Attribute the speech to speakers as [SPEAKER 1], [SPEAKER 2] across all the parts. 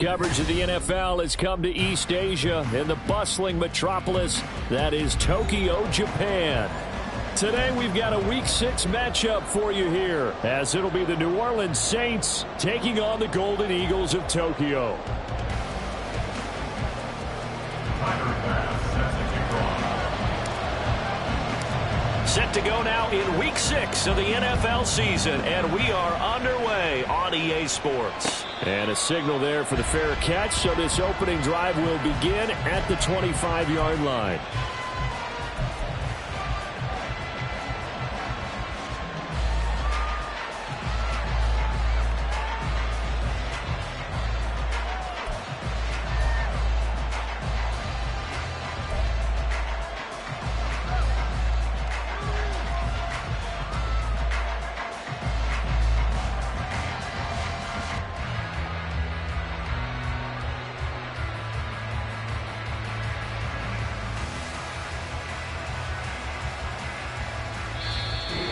[SPEAKER 1] Coverage of the NFL has come to East Asia in the bustling metropolis that is Tokyo, Japan. Today we've got a Week 6 matchup for you here, as it'll be the New Orleans Saints taking on the Golden Eagles of Tokyo. Set to go now in Week 6 of the NFL season, and we are underway on EA Sports. And a signal there for the fair catch, so this opening drive will begin at the 25-yard line.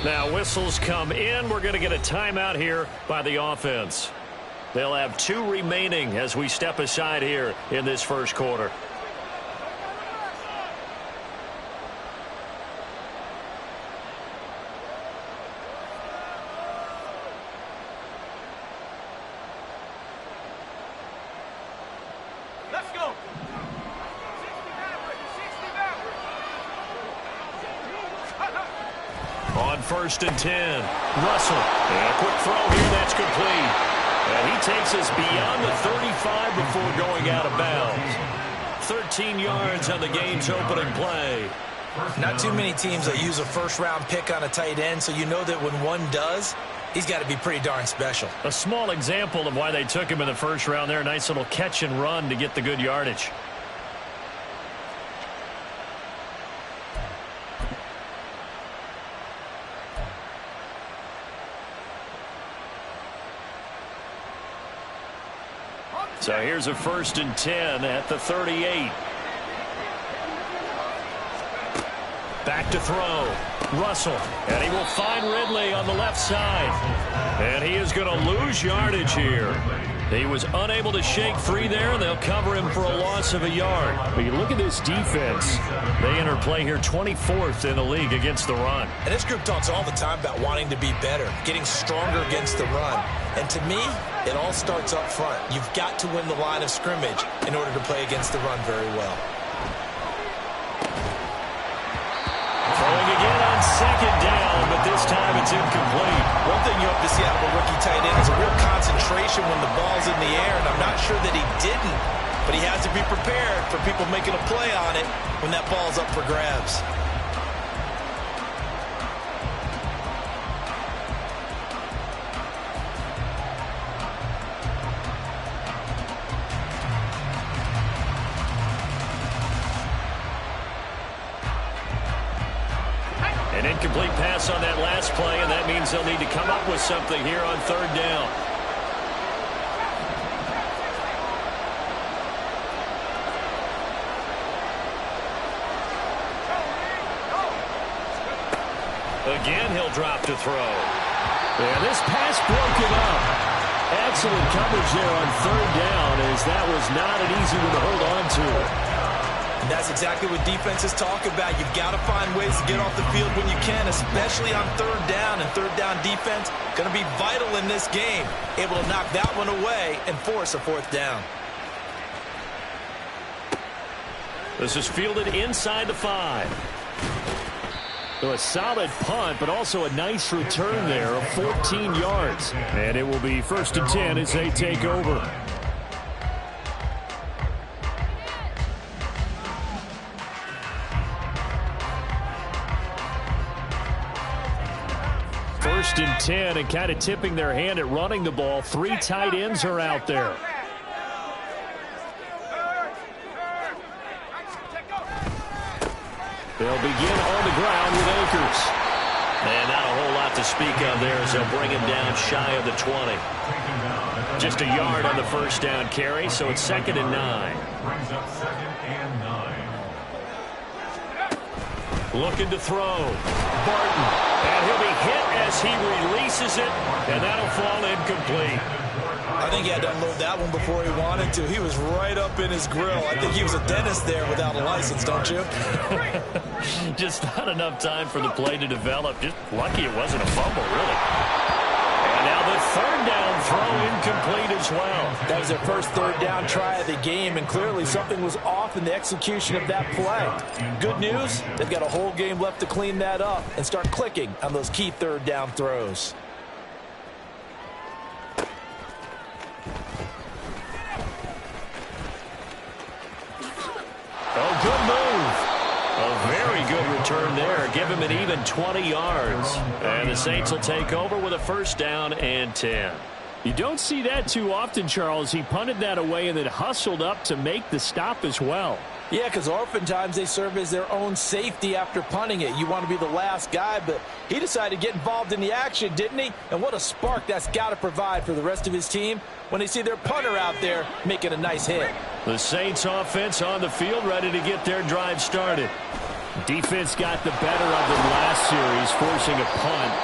[SPEAKER 1] Now whistles come in. We're going to get a timeout here by the offense. They'll have 2 remaining as we step aside here in this first quarter.
[SPEAKER 2] Let's go.
[SPEAKER 1] On 1st and 10, Russell. And a quick throw here, that's complete. And he takes us beyond the 35 before going out of bounds. 13 yards on the game's opening play.
[SPEAKER 3] Not too many teams that use a first-round pick on a tight end, so you know that when one does, he's got to be pretty darn special.
[SPEAKER 1] A small example of why they took him in the first round there. Nice little catch and run to get the good yardage. So here's a 1st and 10 at the 38. Back to throw. Russell. And he will find Ridley on the left side. And he is going to lose yardage here. He was unable to shake free there, and they'll cover him for a loss of a yard. But you look at this defense. They enter play here 24th in the league against the run.
[SPEAKER 3] And this group talks all the time about wanting to be better, getting stronger against the run. And to me, it all starts up front. You've got to win the line of scrimmage in order to play against the run very well.
[SPEAKER 1] Throwing again on 2nd down, but this time it's incomplete.
[SPEAKER 3] One thing you hope to see out of a rookie tight end is a real concentration when the ball's in the air, and I'm not sure that he didn't, but he has to be prepared for people making a play on it when that ball's up for grabs.
[SPEAKER 1] An incomplete pass on that last play, and that means they'll need to come up with something here on 3rd down. Again, he'll drop to throw. And this pass broken up. Excellent coverage there on 3rd down, as that was not an easy one to hold on to.
[SPEAKER 3] And that's exactly what defenses talk about. You've got to find ways to get off the field when you can, especially on 3rd down. And 3rd down defense going to be vital in this game. Able to knock that one away and force a 4th down.
[SPEAKER 1] This is fielded inside the 5. So a solid punt, but also a nice return there of 14 yards. And it will be 1st and 10 as they take over. First and 10, and kind of tipping their hand at running the ball. 3 tight ends are out there. They'll begin on the ground with Akers. And not a whole lot to speak of there as they'll bring him down shy of the 20. Just a yard on the 1st down carry, so it's 2nd and 9. Looking to throw. Barton. And he'll be hit as he releases it, and that'll fall incomplete.
[SPEAKER 3] I think he had to unload that one before he wanted to. He was right up in his grill. I think he was a dentist there without a license, don't you?
[SPEAKER 1] Just not enough time for the play to develop. Just lucky it wasn't a fumble, really. And now the third down throw incomplete as well.
[SPEAKER 3] That was their first third down try of the game, and clearly something was off in the execution of that play. Good news, they've got a whole game left to clean that up and start clicking on those key third down throws.
[SPEAKER 1] Oh, good move. A very good return there. Give him an even 20 yards. And the Saints will take over with a first down and 10.
[SPEAKER 2] You don't see that too often, Charles. He punted that away and then hustled up to make the stop as well.
[SPEAKER 3] Yeah, because oftentimes they serve as their own safety after punting it. You want to be the last guy, but he decided to get involved in the action, didn't he? And what a spark that's got to provide for the rest of his team when they see their punter out there making a nice hit.
[SPEAKER 1] The Saints offense on the field ready to get their drive started.
[SPEAKER 2] Defense got the better of them last series, forcing a punt.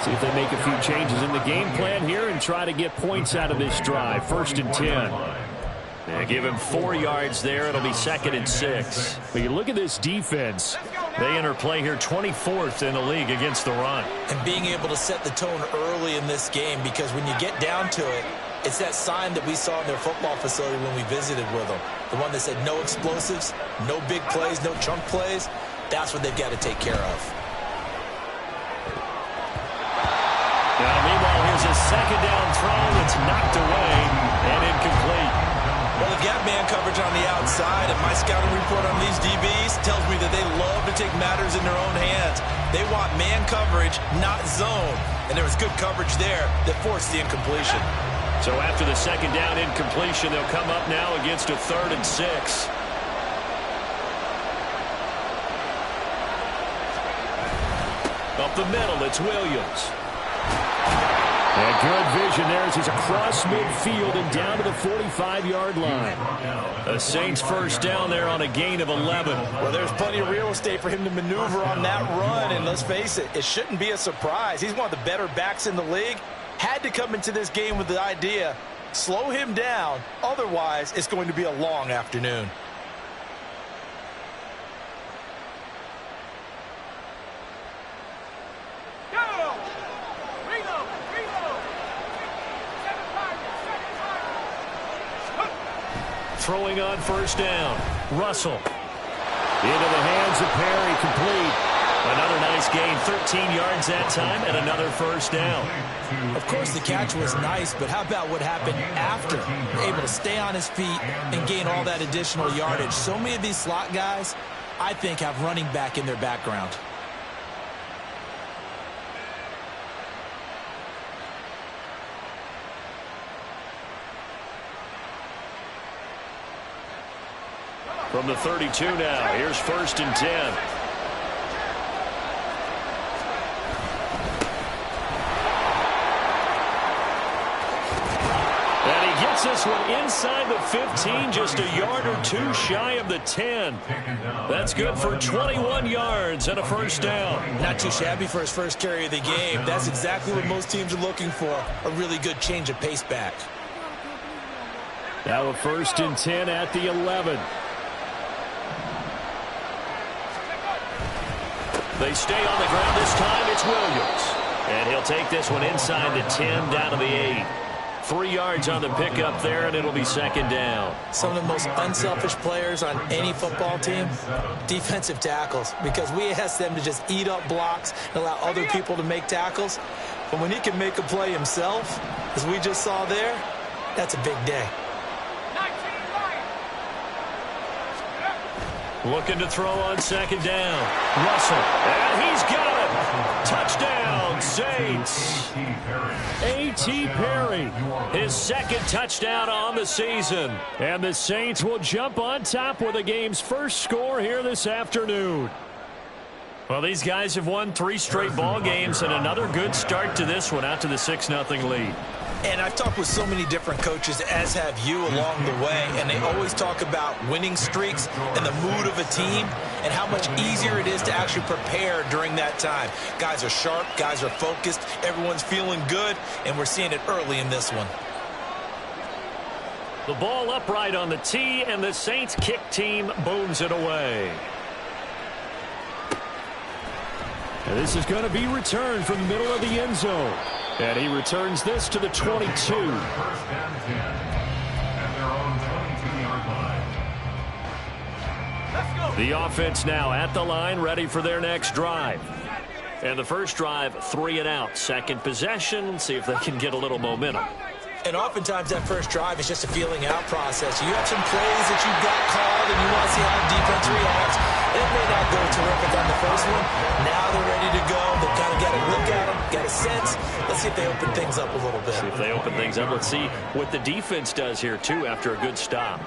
[SPEAKER 2] See if they make a few changes in the game plan here and try to get points out of this drive. First and 10.
[SPEAKER 1] And give him 4 yards there. It'll be 2nd and 6.
[SPEAKER 2] But you look at this defense.
[SPEAKER 1] They enter play here 24th in the league against the run.
[SPEAKER 3] And being able to set the tone early in this game, because when you get down to it, it's that sign that we saw in their football facility when we visited with them. The one that said no explosives, no big plays, no chunk plays. That's what they've got to take care of.
[SPEAKER 1] Now, meanwhile, here's a second down throw that's knocked away and incomplete.
[SPEAKER 3] Well, they've got man coverage on the outside, and my scouting report on these DBs tells me that they love to take matters in their own hands. They want man coverage, not zone. And there was good coverage there that forced the incompletion.
[SPEAKER 1] So after the second down incompletion, they'll come up now against a 3rd and 6. Up the middle, it's Williams.
[SPEAKER 2] And good vision there as he's across midfield and down to the 45-yard line.
[SPEAKER 1] The Saints first down there on a gain of 11.
[SPEAKER 3] Well, there's plenty of real estate for him to maneuver on that run, and let's face it, it shouldn't be a surprise. He's one of the better backs in the league. Had to come into this game with the idea, slow him down, otherwise it's going to be a long afternoon.
[SPEAKER 1] Throwing on first down. Russell. Into the hands of Perry, complete. Another nice gain, 13 yards that time, and another first down.
[SPEAKER 3] Of course, the catch was nice, but how about what happened after? Able to stay on his feet and gain all that additional yardage. So many of these slot guys, I think, have running back in their background.
[SPEAKER 1] From the 32 now, here's 1st and 10. And he gets this one inside the 15, just a yard or two shy of the 10. That's good for 21 yards and a first down.
[SPEAKER 3] Not too shabby for his first carry of the game. That's exactly what most teams are looking for, a really good change of pace back.
[SPEAKER 2] Now a 1st and 10 at the 11.
[SPEAKER 1] They stay on the ground this time. It's Williams. And he'll take this one inside the 10 down to the 8. 3 yards on the pickup there, and it'll be 2nd down.
[SPEAKER 3] Some of the most unselfish players on any football team, defensive tackles, because we ask them to just eat up blocks and allow other people to make tackles. But when he can make a play himself, as we just saw there, that's a big day.
[SPEAKER 1] Looking to throw on 2nd down. Russell. And he's got it. Touchdown, Saints.
[SPEAKER 2] A.T. Perry.
[SPEAKER 1] His 2nd touchdown on the season.
[SPEAKER 2] And the Saints will jump on top with the game's first score here this afternoon.
[SPEAKER 1] Well, these guys have won 3 straight ball games and another good start to this one out to the 6-0 lead.
[SPEAKER 3] And I've talked with so many different coaches, as have you, along the way, and they always talk about winning streaks and the mood of a team and how much easier it is to actually prepare during that time. Guys are sharp, guys are focused, everyone's feeling good, and we're seeing it early in this one.
[SPEAKER 1] The ball upright on the tee, and the Saints kick team booms it away. And this is going to be returned from the middle of the end zone. And he returns this to the 22. The offense now at the line, ready for their next drive. And the first drive, 3 and out. Second possession, see if they can get a little momentum.
[SPEAKER 3] And oftentimes that first drive is just a feeling out process. You have some plays that you've got called and you want to see how the defense reacts. It may not go terrific on the first one. Now they're ready to go. They've kind of got a look at them, got a sense. Let's see if they open things up a little bit.
[SPEAKER 1] See if they open things up. Let's see what the defense does here, too, after a good stop.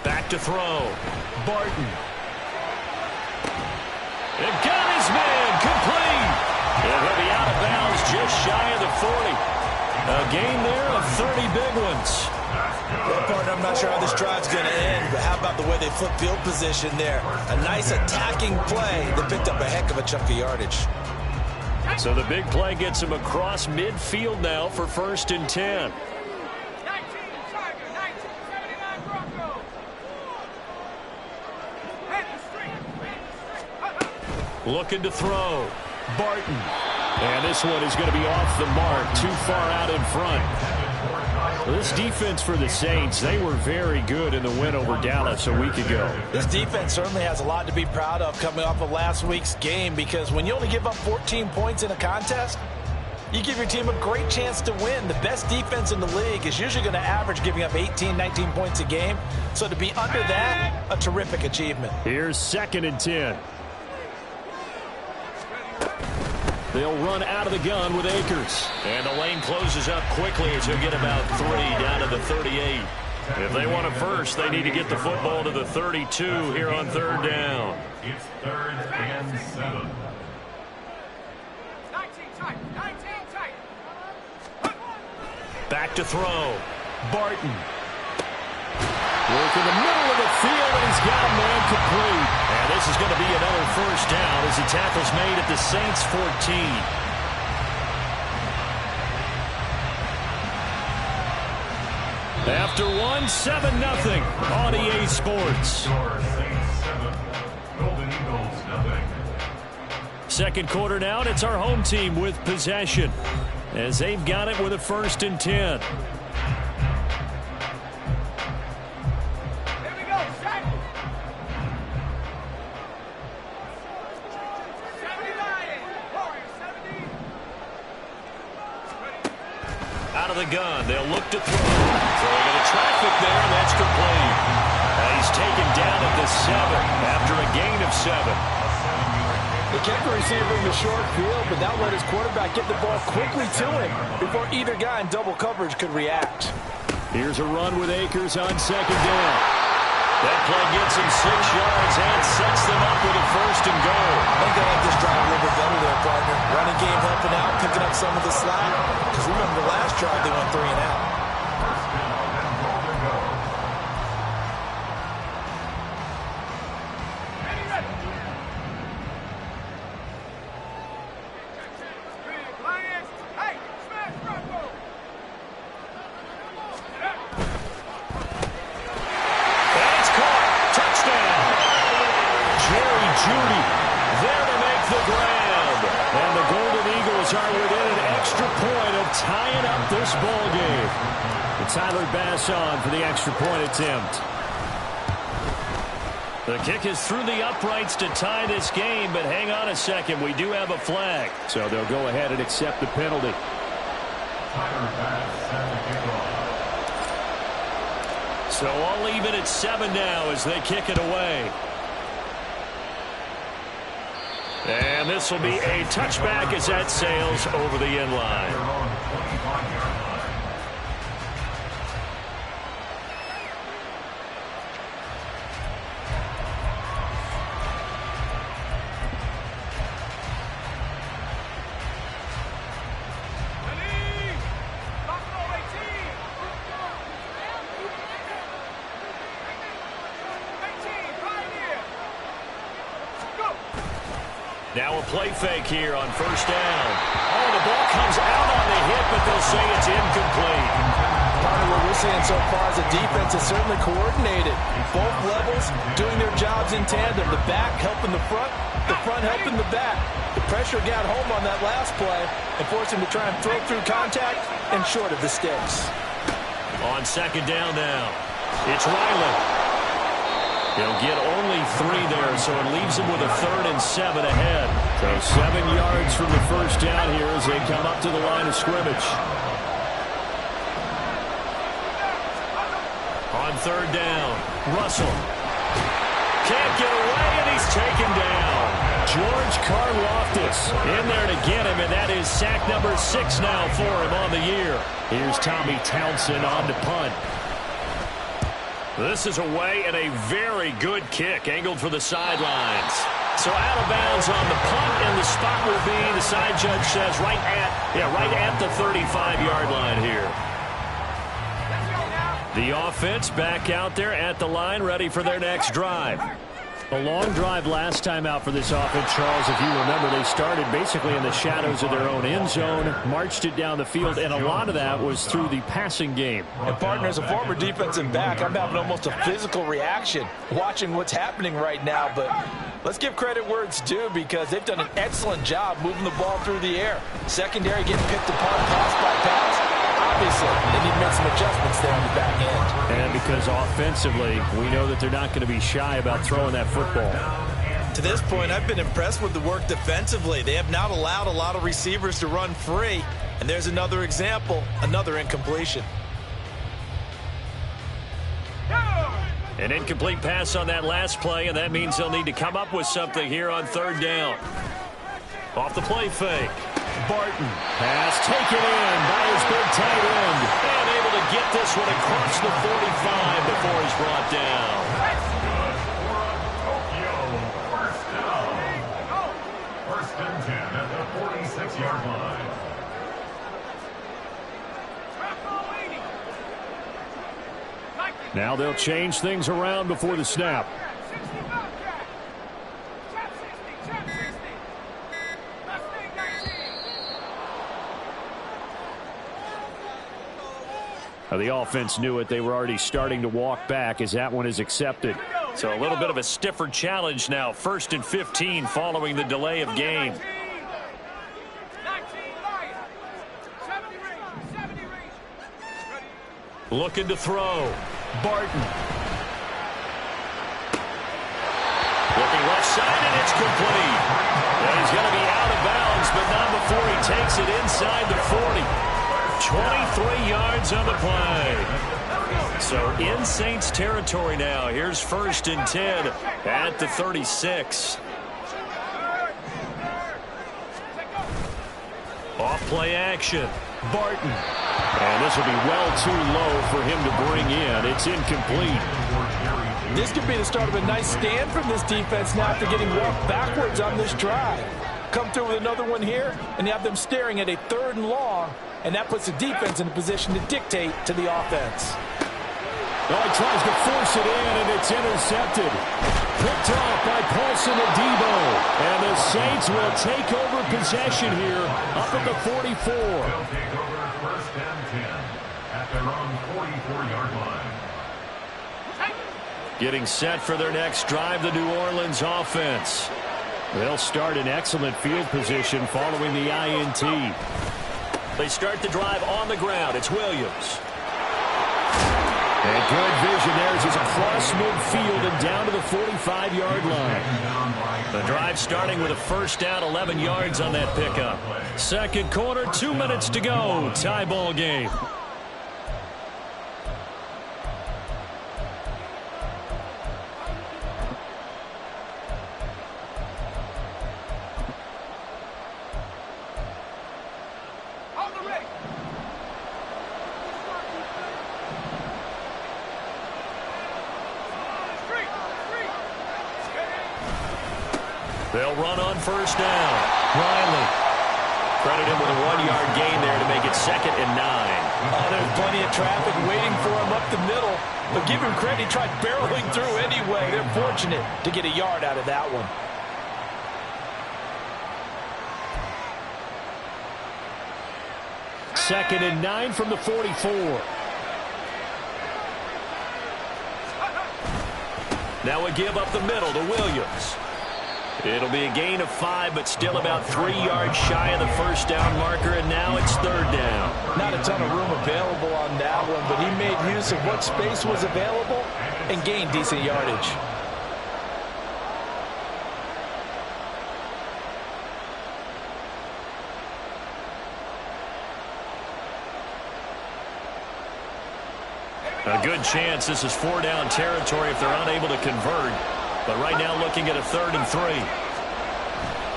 [SPEAKER 1] Back to throw. Barton. And got his man complete. And he'll be out of bounds just shy of the 40. A gain there of 30 big ones.
[SPEAKER 3] Well, partner, I'm not sure how this drive's going to end, but how about the way they flip field position there? A nice attacking play that picked up a heck of a chunk of yardage.
[SPEAKER 1] So the big play gets him across midfield now for 1st and 10. Looking to throw. Barton. And this one is going to be off the mark, too far out in front. This defense for the Saints, they were very good in the win over Dallas a week ago.
[SPEAKER 3] This defense certainly has a lot to be proud of coming off of last week's game, because when you only give up 14 points in a contest, you give your team a great chance to win. The best defense in the league is usually going to average giving up 18, 19 points a game. So to be under that, a terrific achievement.
[SPEAKER 1] Here's 2nd and 10. They'll run out of the gun with Akers. And the lane closes up quickly as he'll get about 3 down to the 38. If they want a first, they need to get the football to the 32 here on 3rd down.
[SPEAKER 4] It's 3rd and 7.
[SPEAKER 5] 19 tight.
[SPEAKER 1] Back to throw. Barton. Work in the middle of the field, and he's got a man complete. And this is going to be another 1st down as the tackle's made at the Saints 14. After 1, 7-0 on EA Sports. Second quarter now, and it's our home team with possession as they've got it with a 1st and 10. Out of the gun, they'll look to throw. Throwing into traffic there, and that's complete. He's taken down at the 7 after a gain of 7.
[SPEAKER 3] They kept the receiver in the short field, but that let his quarterback get the ball quickly to him before either guy in double coverage could react.
[SPEAKER 1] Here's a run with Akers on 2nd down. That play gets him 6 yards and sets them up with a 1st and goal.
[SPEAKER 3] I think they like this drive a little bit better there, partner. Running game helping out, picking up some of the slack. Because remember, the last drive they went 3 and out.
[SPEAKER 1] Tyler Bass on for the extra point attempt. The kick is through the uprights to tie this game, but hang on a second. We do have a flag. So they'll go ahead and accept the penalty. So I'll leave it at 7 now as they kick it away. And this will be a touchback as that sails over the end line. Now a play fake here on first down. Oh, the ball comes out on the hit, but they'll say it's incomplete.
[SPEAKER 3] Partner, what we're seeing so far is the defense is certainly coordinated. Both levels doing their jobs in tandem. The back helping the front helping the back. The pressure got home on that last play and forced him to try and throw through contact and short of the sticks.
[SPEAKER 1] On second down now, it's Riley. He'll get only 3 there, so it leaves him with a 3rd and 7 ahead.
[SPEAKER 2] So 7 yards from the first down here as they come up to the line of scrimmage.
[SPEAKER 1] On third down, Russell. Can't get away, and he's taken down.
[SPEAKER 2] George Karlaftis in there to get him, and that is sack number 6 now for him on the year. Here's Tommy Townsend on to punt.
[SPEAKER 1] This is away and a very good kick, angled for the sidelines. So out of bounds on the punt, and the spot will be, the side judge says, right at the 35-yard line here. The offense back out there at the line, ready for their next drive.
[SPEAKER 2] A long drive last time out for this offense, Charles. If you remember, they started basically in the shadows of their own end zone, marched it down the field, and a lot of that was through the passing game.
[SPEAKER 3] And, partner, as a former defensive back, I'm having almost a physical reaction watching what's happening right now. But let's give credit where it's due, because they've done an excellent job moving the ball through the air. Secondary getting picked apart pass by pass. Obviously, they need to make some adjustments there on the back end.
[SPEAKER 2] And because offensively, we know that they're not going to be shy about throwing that football.
[SPEAKER 3] To this point, I've been impressed with the work defensively. They have not allowed a lot of receivers to run free. And there's another example, another incompletion.
[SPEAKER 1] An incomplete pass on that last play, and that means they'll need to come up with something here on third down. Off the play fake.
[SPEAKER 2] Barton. Pass taken in by his big tight end.
[SPEAKER 1] And able to get this one across the 45 before he's brought down.
[SPEAKER 4] First and 10 at the 46-yard line.
[SPEAKER 2] Now they'll change things around before the snap. The offense knew it. They were already starting to walk back as that one is accepted.
[SPEAKER 1] So a little bit of a stiffer challenge now. 1st and 15 following the delay of game. Looking to throw. Barton. Looking left side, and it's complete. And he's going to be out of bounds, but not before he takes it inside the 40. 23 yards on the play. So in Saints territory now. Here's 1st and 10 at the 36. Off play action. Barton.
[SPEAKER 2] And this will be well too low for him to bring in. It's incomplete.
[SPEAKER 3] This could be the start of a nice stand from this defense now after getting walked backwards on this drive. Come through with another one here, and you have them staring at a 3rd and long, and that puts the defense in a position to dictate to the offense.
[SPEAKER 2] Oh, he tries to force it in, and it's intercepted. Picked off by Paulson Adebo. And the Saints will take over possession here up at the 44.
[SPEAKER 4] They'll take over 1st and 10 at their own 44-yard line.
[SPEAKER 1] Getting set for their next drive, the New Orleans offense.
[SPEAKER 2] They'll start in excellent field position following the INT.
[SPEAKER 1] They start the drive on the ground. It's Williams.
[SPEAKER 2] And good vision there as he's across midfield and down to the 45-yard line.
[SPEAKER 1] The drive starting with a 1st down, 11 yards on that pickup. Second quarter, 2 minutes to go. Tie ball game. They'll run on 1st down. Riley. Credit him with a 1-yard gain there to make it 2nd and 9.
[SPEAKER 3] Oh, there's plenty of traffic waiting for him up the middle. But give him credit, he tried barreling through anyway. They're fortunate to get a yard out of that one.
[SPEAKER 2] 2nd and 9 from the 44.
[SPEAKER 1] Now a give up the middle to Williams. It'll be a gain of 5, but still about 3 yards shy of the first down marker, and now it's 3rd down.
[SPEAKER 3] Not a ton of room available on that one, but he made use of what space was available and gained decent yardage.
[SPEAKER 1] A good chance this is 4-down territory if they're unable to convert. But right now looking at a 3rd and 3.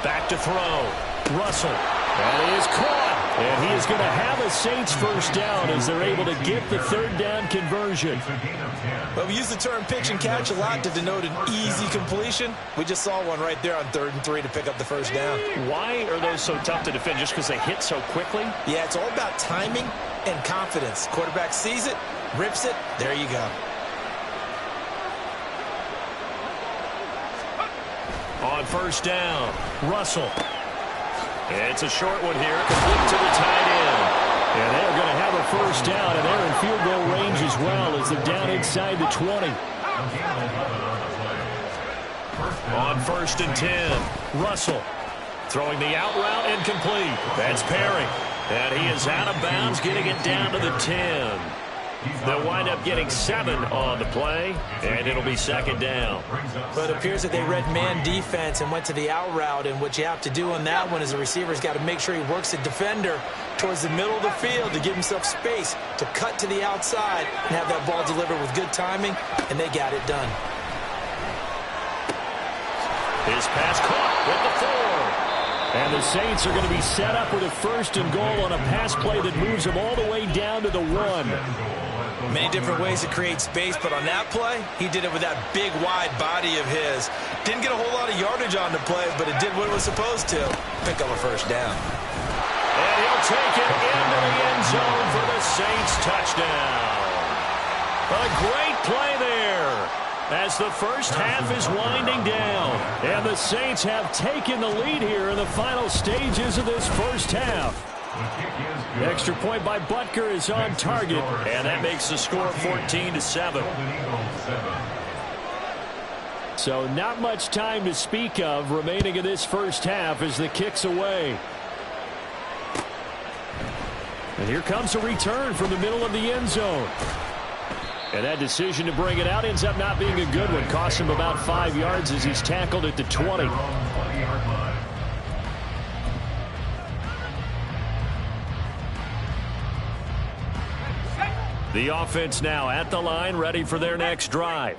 [SPEAKER 1] Back to throw. Russell.
[SPEAKER 2] And he is caught. And he is going to have a Saints first down as they're able to get the 3rd down conversion.
[SPEAKER 3] Well, we use the term pitch and catch a lot to denote an easy completion. We just saw one right there on 3rd and 3 to pick up the first down.
[SPEAKER 1] Why are those so tough to defend? Just because they hit so quickly?
[SPEAKER 3] Yeah, it's all about timing and confidence. Quarterback sees it, rips it, there you go.
[SPEAKER 1] On first down, Russell. It's a short one here, complete to the tight end.
[SPEAKER 2] And they're going to have a first down, and they're in field goal range as well as they're down inside the 20.
[SPEAKER 1] On 1st and 10, Russell. Throwing the out route incomplete. That's Perry. And he is out of bounds, getting it down to the 10. They'll wind up getting 7 on the play, and it'll be 2nd down.
[SPEAKER 3] But it appears that they read man defense and went to the out route, and what you have to do on that one is the receiver's got to make sure he works the defender towards the middle of the field to give himself space to cut to the outside and have that ball delivered with good timing, and they got it done.
[SPEAKER 1] His pass caught with the 4.
[SPEAKER 2] And the Saints are going to be set up with a 1st and goal on a pass play that moves them all the way down to the 1.
[SPEAKER 3] Many different ways to create space, but on that play, he did it with that big, wide body of his. Didn't get a whole lot of yardage on the play, but it did what it was supposed to. Pick up a first down.
[SPEAKER 1] And he'll take it into the end zone for the Saints touchdown. A great play there as the first half is winding down.
[SPEAKER 2] And the Saints have taken the lead here in the final stages of this first half. Extra point by Butker is on target.
[SPEAKER 1] And that makes the score 14-7.
[SPEAKER 2] So not much time to speak of remaining in this first half as the kick's away. And here comes a return from the middle of the end zone. And that decision to bring it out ends up not being a good one. Costs him about 5 yards as he's tackled at the 20.
[SPEAKER 1] The offense now at the line, ready for their next drive.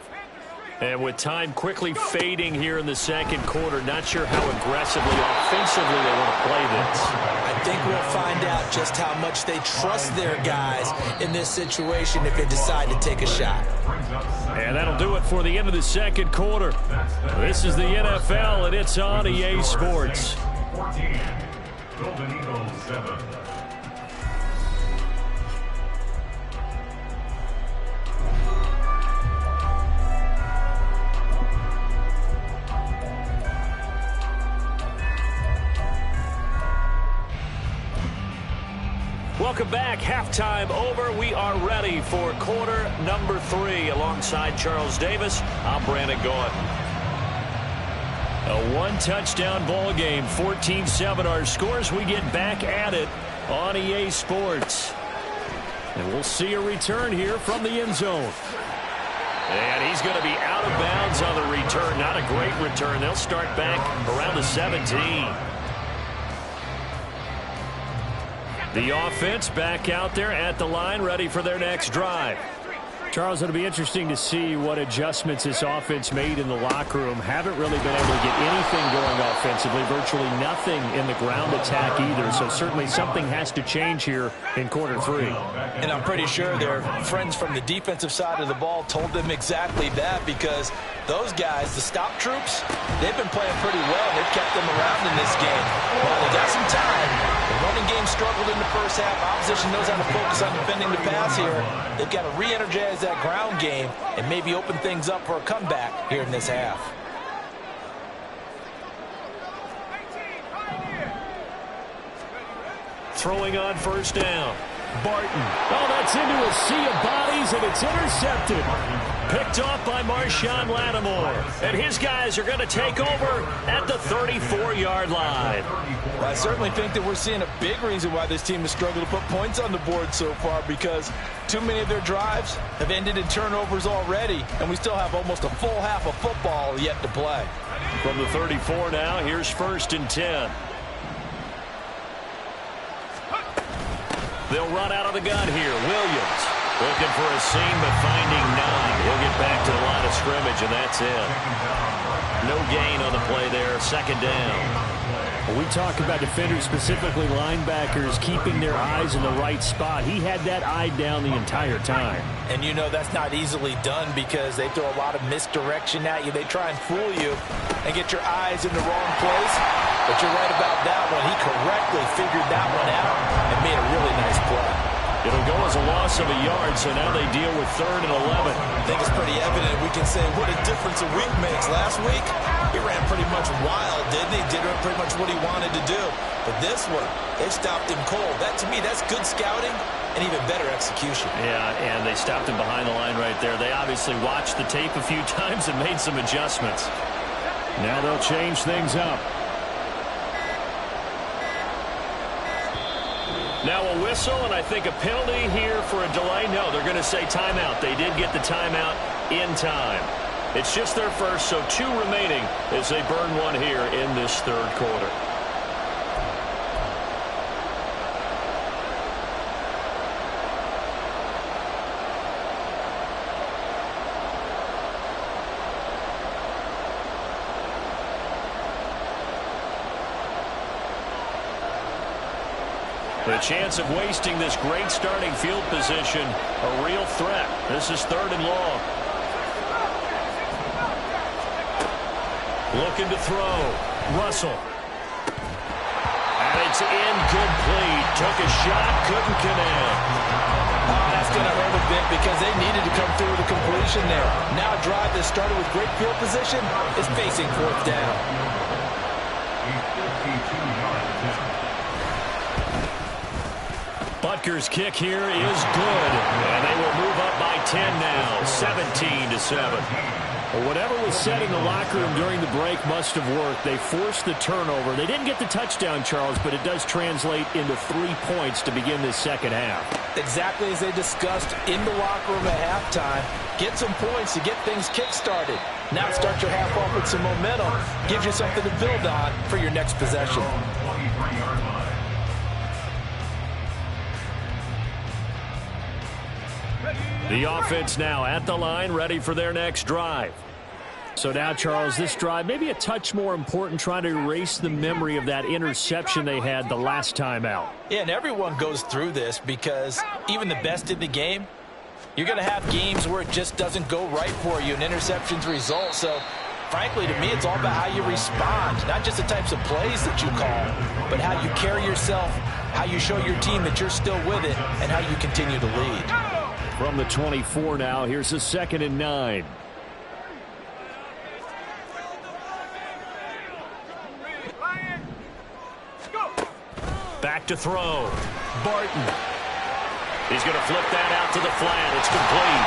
[SPEAKER 1] And with time quickly fading here in the 2nd quarter, not sure how aggressively, offensively they want to play this.
[SPEAKER 3] I think we'll find out just how much they trust their guys in this situation if they decide to take a shot.
[SPEAKER 1] And that'll do it for the end of the 2nd quarter. This is the NFL, and it's on EA Sports.
[SPEAKER 4] 14, Golden Eagles 7.
[SPEAKER 1] Welcome back. Halftime over. We are ready for quarter number 3. Alongside Charles Davis, I'm Brandon Gaughan.
[SPEAKER 2] A 1-touchdown ball game, 14-7 our scores. We get back at it on EA Sports. And we'll see a return here from the end zone.
[SPEAKER 1] And he's going to be out of bounds on the return. Not a great return. They'll start back around the 17. The offense back out there at the line, ready for their next drive.
[SPEAKER 2] Charles, it'll be interesting to see what adjustments this offense made in the locker room. Haven't really been able to get anything going offensively, virtually nothing in the ground attack either. So certainly something has to change here in quarter 3.
[SPEAKER 3] And I'm pretty sure their friends from the defensive side of the ball told them exactly that, because those guys, the stop troops, they've been playing pretty well. They've kept them around in this game. While they got some time, the running game struggled in the first half. Opposition knows how to focus on defending the pass here. They've got to re-energize that ground game and maybe open things up for a comeback here in this half.
[SPEAKER 1] throwing on first down. Barton.
[SPEAKER 2] Oh, that's into a sea of bodies, and it's intercepted.
[SPEAKER 1] Picked off by Marshawn Lattimore. And his guys are going to take over at the 34-yard line.
[SPEAKER 3] Well, I certainly think that we're seeing a big reason why this team has struggled to put points on the board so far, because too many of their drives have ended in turnovers already, and we still have almost a full half of football yet to play.
[SPEAKER 1] From the 34 now, here's 1st and 10. They'll run out of the gun here. Williams looking for a seam, but finding none. He'll get back to the line of scrimmage, and that's it. No gain on the play there. 2nd down.
[SPEAKER 2] We talk about defenders, specifically linebackers, keeping their eyes in the right spot. He had that eye down the entire time.
[SPEAKER 3] And you know that's not easily done because they throw a lot of misdirection at you. They try and fool you and get your eyes in the wrong place. But you're right about that one. He correctly figured that one out and made a really nice play.
[SPEAKER 1] It'll go as a loss of a yard, so now they deal with 3rd and 11.
[SPEAKER 3] I think it's pretty evident. We can say what a difference a week makes. Last week, he ran pretty much wild, didn't he? Did pretty much what he wanted to do. But this one, they stopped him cold. That, to me, that's good scouting and even better execution.
[SPEAKER 1] Yeah, and they stopped him behind the line right there. They obviously watched the tape a few times and made some adjustments.
[SPEAKER 2] Now they'll change things up.
[SPEAKER 1] Now a whistle, and I think a penalty here for a delay. No, they're going to say timeout. They did get the timeout in time. It's just their first, so 2 remaining as they burn one here in this 3rd quarter. The chance of wasting this great starting field position, a real threat. This is 3rd and long. Looking to throw. Russell. And it's incomplete. Took a shot, couldn't connect.
[SPEAKER 3] Oh, that's going to hurt a bit because they needed to come through with a completion there. Now a drive that started with great field position is facing 4th down.
[SPEAKER 1] Butker's kick here is good, and they will move up by 10 now, 17-7.
[SPEAKER 2] Well, whatever was said in the locker room during the break must have worked. They forced the turnover. They didn't get the touchdown, Charles, but it does translate into 3 points to begin this 2nd half.
[SPEAKER 3] Exactly as they discussed in the locker room at halftime. Get some points to get things kick-started. Now start your half off with some momentum. Gives you something to build on for your next possession.
[SPEAKER 1] The offense now at the line, ready for their next drive.
[SPEAKER 2] So now, Charles, this drive maybe a touch more important, trying to erase the memory of that interception they had the last time out.
[SPEAKER 3] Yeah, and everyone goes through this because even the best in the game, you're going to have games where it just doesn't go right for you, and interceptions result. So, frankly, to me, it's all about how you respond, not just the types of plays that you call, but how you carry yourself, how you show your team that you're still with it, and how you continue to lead.
[SPEAKER 2] From the 24 now, here's a 2nd and 9.
[SPEAKER 1] Back to throw. Barton. He's going to flip that out to the flat. It's complete.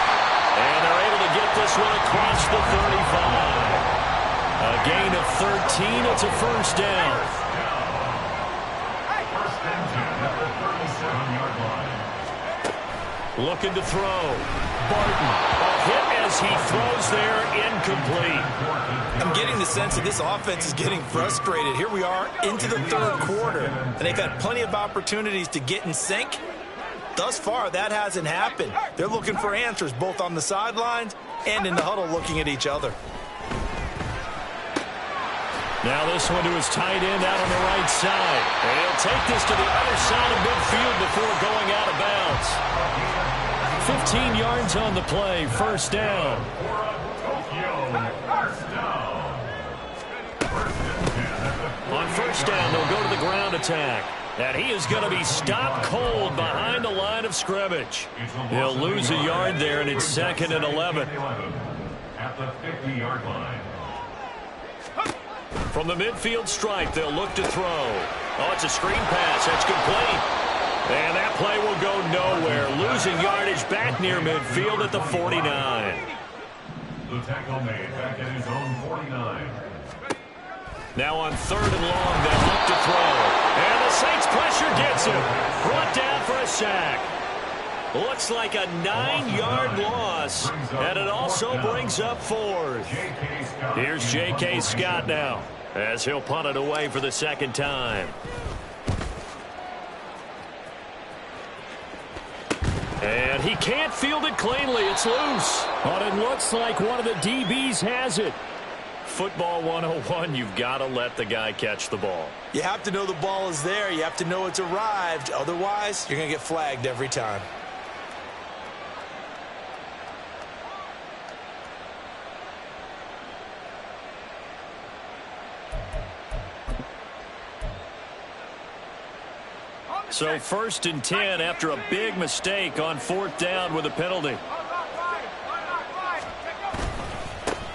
[SPEAKER 1] And they're able to get this one across the 35. A gain of 13. It's a 1st down. Looking to throw. Barton. A hit as he throws there, incomplete.
[SPEAKER 3] I'm getting the sense that this offense is getting frustrated. Here we are into the 3rd quarter, and they've had plenty of opportunities to get in sync. Thus far, that hasn't happened. They're looking for answers both on the sidelines and in the huddle looking at each other.
[SPEAKER 1] Now this one to his tight end out on the right side. And he'll take this to the other side of midfield before going out of bounds. 15 yards on the play, 1st down. On 1st down, they'll go to the ground attack. And he is going to be stopped cold behind the line of scrimmage. He'll lose a yard there, and it's 2nd and 11.
[SPEAKER 4] At the 50-yard line.
[SPEAKER 1] From the midfield stripe, they'll look to throw. Oh, it's a screen pass. That's complete. And that play will go nowhere, losing yardage back near midfield at the 49.
[SPEAKER 4] The tackle made back at his own 49.
[SPEAKER 1] Now on 3rd and long, they'll look to throw. And the Saints pressure gets him. Brought down for a sack. Looks like a 9-yard loss, and it also brings up 4th. Here's J.K. Scott now, as he'll punt it away for the second time. And he can't field it cleanly. It's loose.
[SPEAKER 2] But it looks like one of the DBs has it.
[SPEAKER 1] Football 101, you've got to let the guy catch the ball.
[SPEAKER 3] You have to know the ball is there. You have to know it's arrived. Otherwise, you're going to get flagged every time.
[SPEAKER 1] So 1st and 10 after a big mistake on 4th down with a penalty.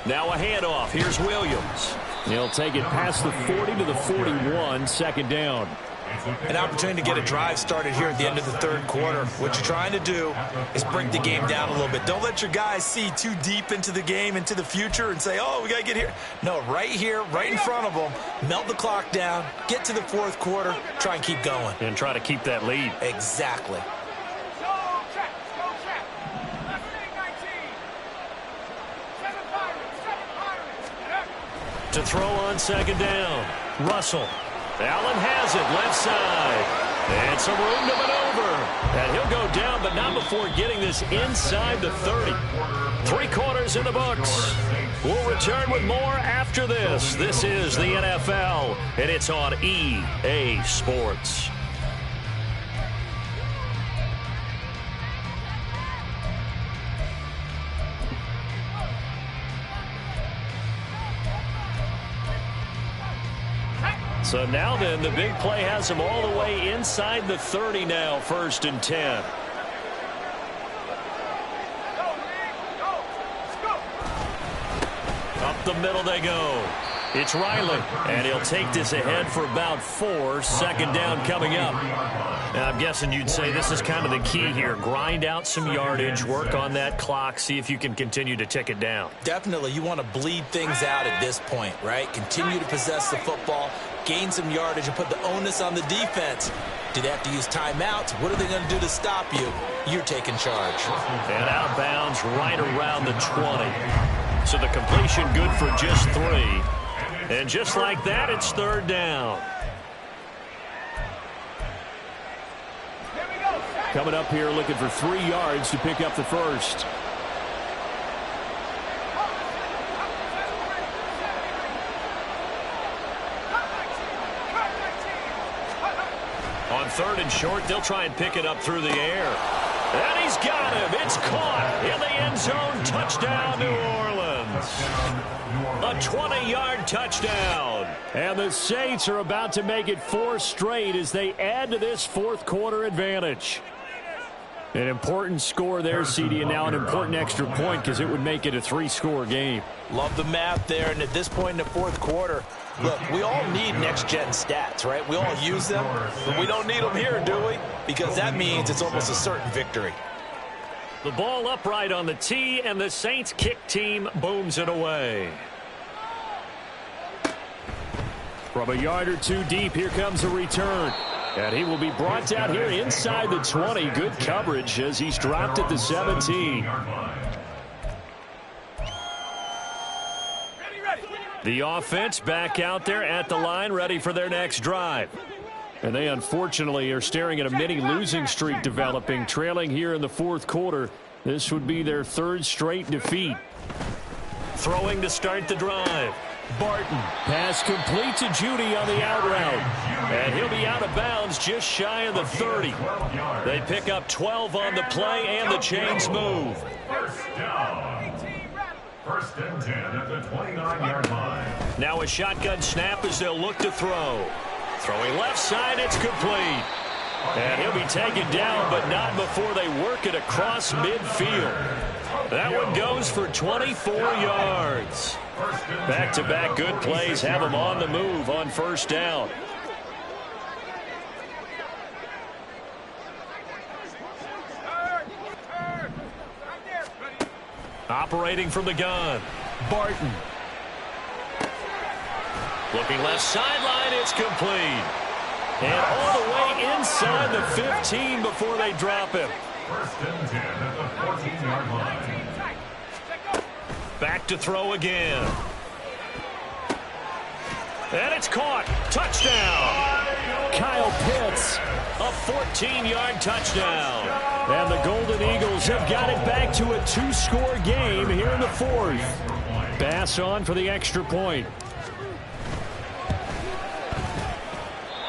[SPEAKER 1] Now a handoff. Here's Williams.
[SPEAKER 2] He'll take it past the 40 to the 41, 2nd down.
[SPEAKER 3] An opportunity to get a drive started here at the end of the 3rd quarter. What you're trying to do is break the game down a little bit. Don't let your guys see too deep into the game, into the future, and say, oh, we got to get here. No, right here, right in front of them, melt the clock down, get to the 4th quarter, try and keep going.
[SPEAKER 1] And try to keep that lead.
[SPEAKER 3] Exactly.
[SPEAKER 1] To throw on 2nd down. Russell. Allen has it, left side. And some room to maneuver. And he'll go down, but not before getting this inside the 30. 3 quarters in the books. We'll return with more after this. This is the NFL, and it's on EA Sports. So now then, the big play has him all the way inside the 30 now, 1st and 10. Up the middle they go. It's Riley, and he'll take this ahead for about 4. 2nd down coming up. Now, I'm guessing you'd say this is kind of the key here. Grind out some yardage, work on that clock, see if you can continue to tick it down.
[SPEAKER 3] Definitely, you want to bleed things out at this point, right? Continue to possess the football, gain some yardage, and put the onus on the defense. Do they have to use timeouts? What are they going to do to stop you? You're taking charge.
[SPEAKER 1] And out of bounds right around the 20. So the completion good for just 3. And just like that, it's 3rd down.
[SPEAKER 2] Coming up here looking for 3 yards to pick up the first.
[SPEAKER 1] On 3rd and short, they'll try and pick it up through the air. And he's got him. It's caught in the end zone. Touchdown, New Orleans. A 20-yard touchdown.
[SPEAKER 2] And the Saints are about to make it 4 straight as they add to this 4th quarter advantage. An important score there, CD, and now an important extra point because it would make it a 3-score game.
[SPEAKER 3] Love the math there, and at this point in the 4th quarter, look, we all need next-gen stats, right? We all use them, but we don't need them here, do we? Because that means it's almost a certain victory.
[SPEAKER 1] The ball upright on the tee, and the Saints kick team booms it away.
[SPEAKER 2] From a yard or 2 deep, here comes a return. And he will be brought down here inside the 20. Good coverage as he's dropped at the 17.
[SPEAKER 1] The offense back out there at the line, ready for their next drive.
[SPEAKER 2] And they unfortunately are staring at a mini losing streak developing, trailing here in the 4th quarter. This would be their 3rd straight defeat.
[SPEAKER 1] Throwing to start the drive.
[SPEAKER 2] Barton. Pass complete to Judy on the out route.
[SPEAKER 1] And he'll be out of bounds just shy of the 30. They pick up 12 on the play, and the chains move.
[SPEAKER 4] First down. 1st and 10 at the 29-yard line.
[SPEAKER 1] Now a shotgun snap as they'll look to throw. Throwing left side, it's complete. And he'll be taken down, but not before they work it across midfield. That one goes for 24 yards. Back-to-back good plays have them on the move on 1st down. Operating from the gun, Barton. Looking left sideline, it's complete. And all the way inside the 15 before they drop him.
[SPEAKER 4] First and 10 at the 14-yard line.
[SPEAKER 1] Back to throw again. And it's caught. Touchdown.
[SPEAKER 2] Kyle Pitts.
[SPEAKER 1] A 14-yard touchdown.
[SPEAKER 2] And the Golden Eagles have got it back to a 2-score game here in the fourth. Bass on for the extra point.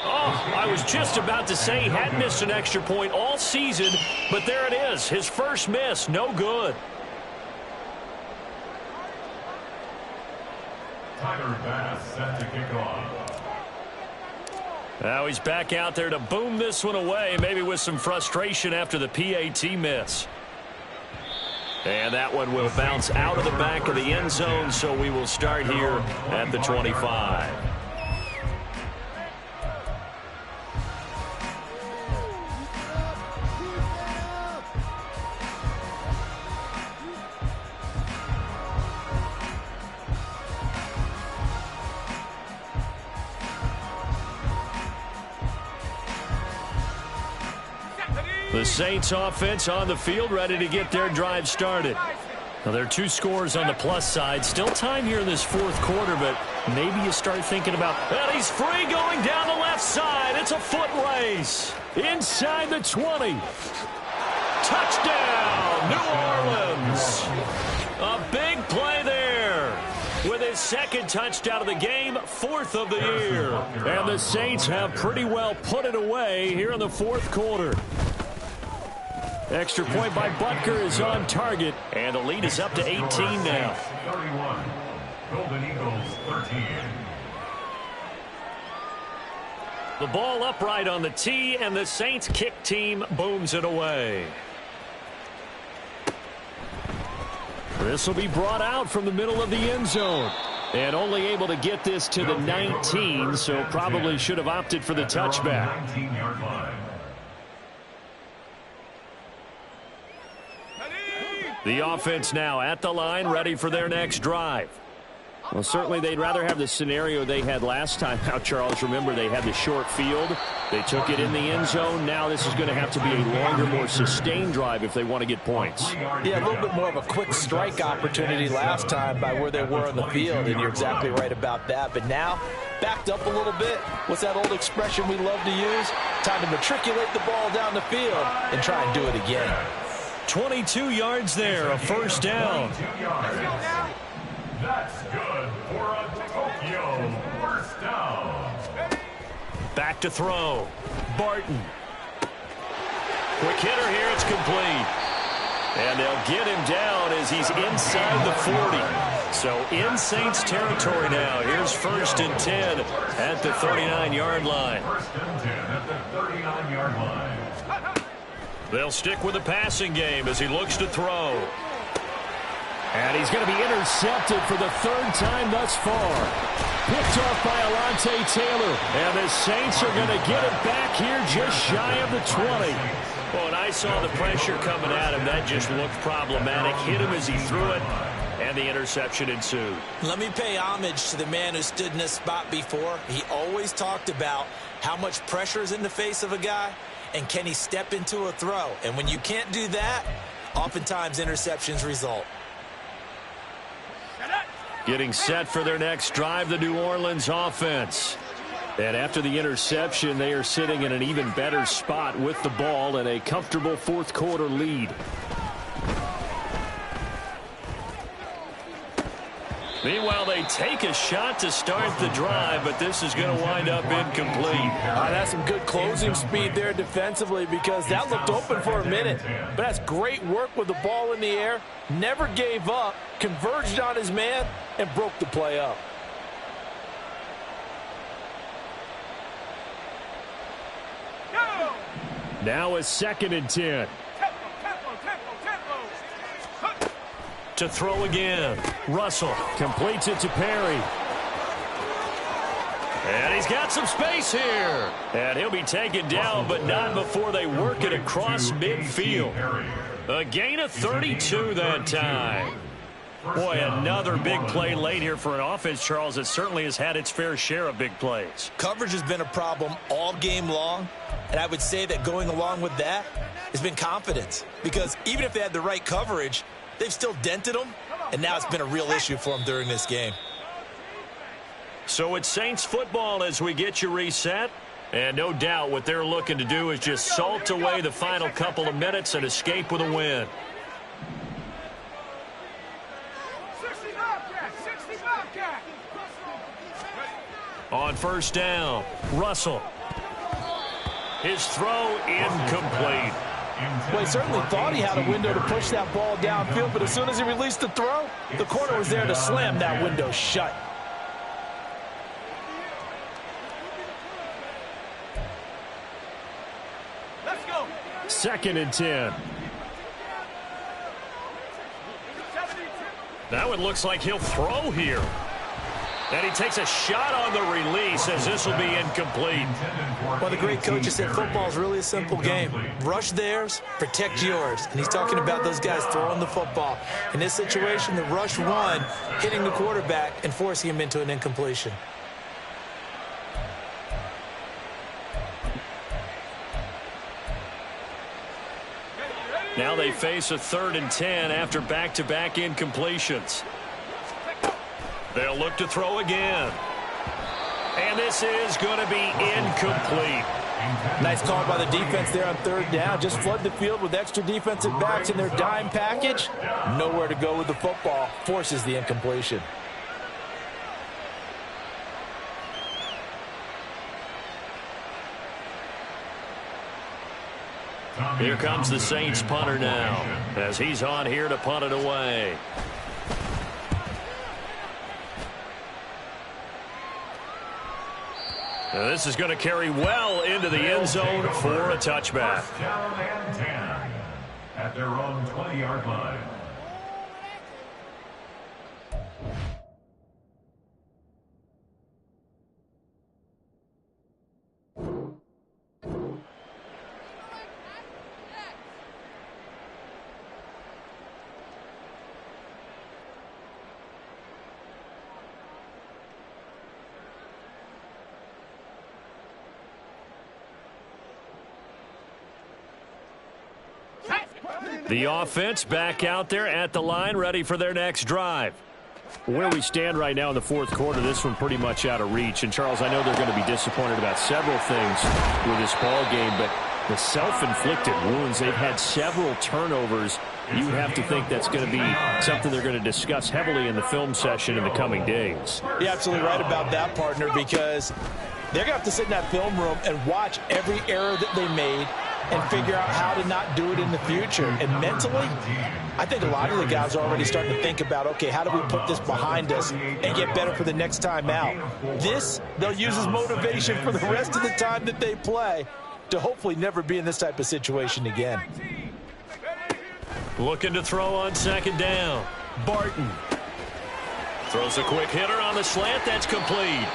[SPEAKER 1] Oh, I was just about to say he hadn't missed an extra point all season, but there it is. His first miss, no good.
[SPEAKER 4] Tyler Bass set to kick off.
[SPEAKER 1] Now he's back out there to boom this one away, maybe with some frustration after the PAT miss. And that one will bounce out of the back of the end zone, so we will start here at the 25. The Saints offense on the field, ready to get their drive started. Now, there are 2 scores on the plus side. Still time here in this fourth quarter, but maybe you start thinking about, and he's free going down the left side. It's a foot race.
[SPEAKER 2] Inside the 20.
[SPEAKER 1] Touchdown, New Orleans. A big play there. With his second touchdown of the game, 4th of the year.
[SPEAKER 2] And the Saints have pretty well put it away here in the fourth quarter. Extra point by Butker is on target.
[SPEAKER 1] And the lead is up to 18 now.
[SPEAKER 4] 31. Golden Eagles 13.
[SPEAKER 1] The ball upright on the tee, and the Saints kick team booms it away.
[SPEAKER 2] This will be brought out from the middle of the end zone. And only able to get this to the 19, so probably should have opted for the touchback.
[SPEAKER 4] 19-yard line.
[SPEAKER 1] The offense now at the line, ready for their next drive.
[SPEAKER 2] Well, certainly they'd rather have the scenario they had last time out, Charles. Remember, they had the short field. They took it in the end zone. Now this is going to have to be a longer, more sustained drive if they want to get points.
[SPEAKER 3] Yeah, a little bit more of a quick strike opportunity last time by where they were on the field, and you're exactly right about that. But now, backed up a little bit. What's that old expression we love to use? Time to matriculate the ball down the field and try and do it again.
[SPEAKER 1] 22 yards there, a first down.
[SPEAKER 4] That's good for a Tokyo first down.
[SPEAKER 1] Back to throw. Barton. Quick hitter here, it's complete. And they'll get him down as he's inside the 40. So in Saints territory now. Here's 1st and 10 at the 39-yard line.
[SPEAKER 4] 1st and 10 at the 39-yard line.
[SPEAKER 1] They'll stick with the passing game as he looks to throw.
[SPEAKER 2] And he's going to be intercepted for the 3rd time thus far. Picked off by Alontae Taylor. And the Saints are going to get it back here just shy of the 20.
[SPEAKER 1] Well, when I saw the pressure coming at him, that just looked problematic. Hit him as he threw it, and the interception ensued.
[SPEAKER 3] Let me pay homage to the man who stood in this spot before. He always talked about how much pressure is in the face of a guy, and can he step into a throw. And when you can't do that, oftentimes interceptions result.
[SPEAKER 2] Getting set for their next drive, the New Orleans offense. And after the interception, they are sitting in an even better spot with the ball and a comfortable fourth quarter lead.
[SPEAKER 1] Meanwhile, they take a shot to start the drive, but this is going to wind up incomplete.
[SPEAKER 3] That's some good closing speed there defensively, because that looked open for a minute. But that's great work with the ball in the air. Never gave up, converged on his man, and broke the play up.
[SPEAKER 2] Now a 2nd and 10.
[SPEAKER 1] To throw again. Russell
[SPEAKER 2] Completes it to Perry.
[SPEAKER 1] And he's got some space here. And he'll be taken down, but not before they work it across midfield. A gain of 32 that time. Boy, another big play late here for an offense, Charles, that certainly has had its fair share of big plays.
[SPEAKER 3] Coverage has been a problem all game long, and I would say that going along with that has been confidence. Because even if they had the right coverage, they've still dented them, and now it's been a real issue for them during this game.
[SPEAKER 1] So it's Saints football as we get you reset. And no doubt what they're looking to do is just salt away the final couple of minutes and escape with a win. On first down, Russell. His throw incomplete.
[SPEAKER 3] Well, he certainly thought he had a window to push that ball downfield, but as soon as he released the throw, the corner was there to slam that window shut.
[SPEAKER 2] Let's go.
[SPEAKER 1] 2nd and 10. Now it looks like he'll throw here. And he takes a shot on the release as this will be incomplete.
[SPEAKER 3] Well, the great coach has said football is really a simple game. Rush theirs, protect yours. And he's talking about those guys throwing the football. In this situation, the rush one, hitting the quarterback and forcing him into an incompletion.
[SPEAKER 1] Now they face a 3rd and 10 after back-to-back incompletions. They'll look to throw again. And this is going to be incomplete.
[SPEAKER 3] Nice call by the defense there on 3rd down. Just flood the field with extra defensive backs in their dime package. Nowhere to go with the football. Forces the incompletion.
[SPEAKER 1] Here comes the Saints punter now as he's on here to punt it away. Now this is going to carry well into the end zone for a touchback.
[SPEAKER 4] First down and 10 at their own 20-yard line.
[SPEAKER 1] The offense back out there at the line, ready for their next drive.
[SPEAKER 2] Where we stand right now in the 4th quarter, this one pretty much out of reach. And, Charles, I know they're going to be disappointed about several things with this ball game, but the self-inflicted wounds, they've had several turnovers. You have to think that's going to be something they're going to discuss heavily in the film session in the coming days.
[SPEAKER 3] You're absolutely right about that, partner, because they're going to have to sit in that film room and watch every error that they made and figure out how to not do it in the future. And mentally, I think a lot of the guys are already starting to think about, okay, how do we put this behind us and get better for the next time out? This, they'll use as motivation for the rest of the time that they play to hopefully never be in this type of situation again.
[SPEAKER 1] Looking to throw on 2nd down. Barton throws a quick hitter on the slant. That's complete.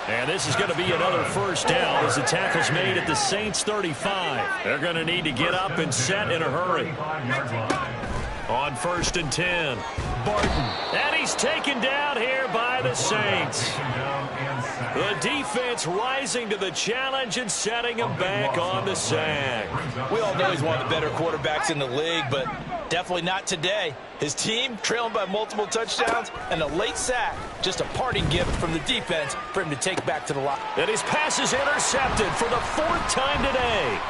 [SPEAKER 1] And this is going to be another first down as the tackle's made at the Saints 35. They're going to need to get up and set in a hurry. On 1st and 10, Barton. And he's taken down here by the Saints. The defense rising to the challenge and setting him back on the sack.
[SPEAKER 3] We all know he's one of the better quarterbacks in the league, but definitely not today. His team trailing by multiple touchdowns and a late sack. Just a parting gift from the defense for him to take back to the line.
[SPEAKER 1] And his pass is intercepted for the 4th time today.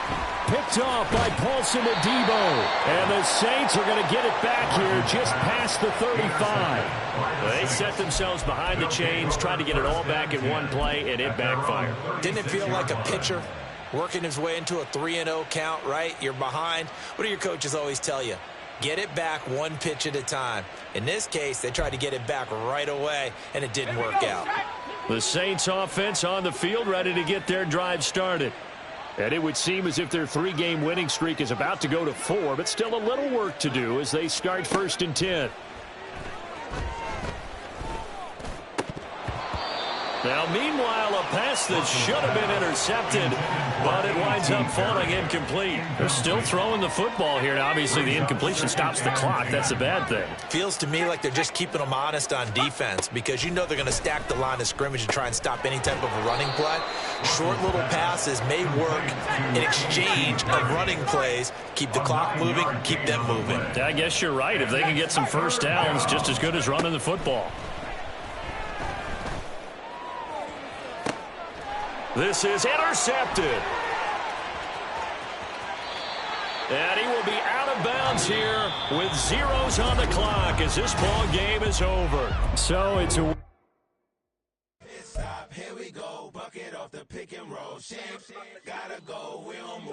[SPEAKER 2] Picked off by Paulson Adebo. And the Saints are going to get it back here just past the 35.
[SPEAKER 1] They set themselves behind the chains, trying to get it all back in one play, and it backfired.
[SPEAKER 3] Didn't it feel like a pitcher working his way into a 3-0 count, right? You're behind. What do your coaches always tell you? Get it back one pitch at a time. In this case, they tried to get it back right away, and it didn't work out.
[SPEAKER 1] The Saints offense on the field, ready to get their drive started.
[SPEAKER 2] And it would seem as if their 3-game winning streak is about to go to 4, but still a little work to do as they start 1st and 10.
[SPEAKER 1] Now, meanwhile, a pass that should have been intercepted, but it winds up falling incomplete. They're still throwing the football here. Now, obviously, the incompletion stops the clock. That's a bad thing.
[SPEAKER 3] Feels to me like they're just keeping them honest on defense because you know they're going to stack the line of scrimmage and try and stop any type of a running play. Short little passes may work in exchange of running plays. Keep the clock moving, keep them moving.
[SPEAKER 1] I guess you're right. If they can get some first downs, just as good as running the football. This is intercepted. And he will be out of bounds here with zeros on the clock as this ball game is over.
[SPEAKER 2] So it's a...
[SPEAKER 5] Here we go, bucket off the pick and roll. Gotta go, we don't move.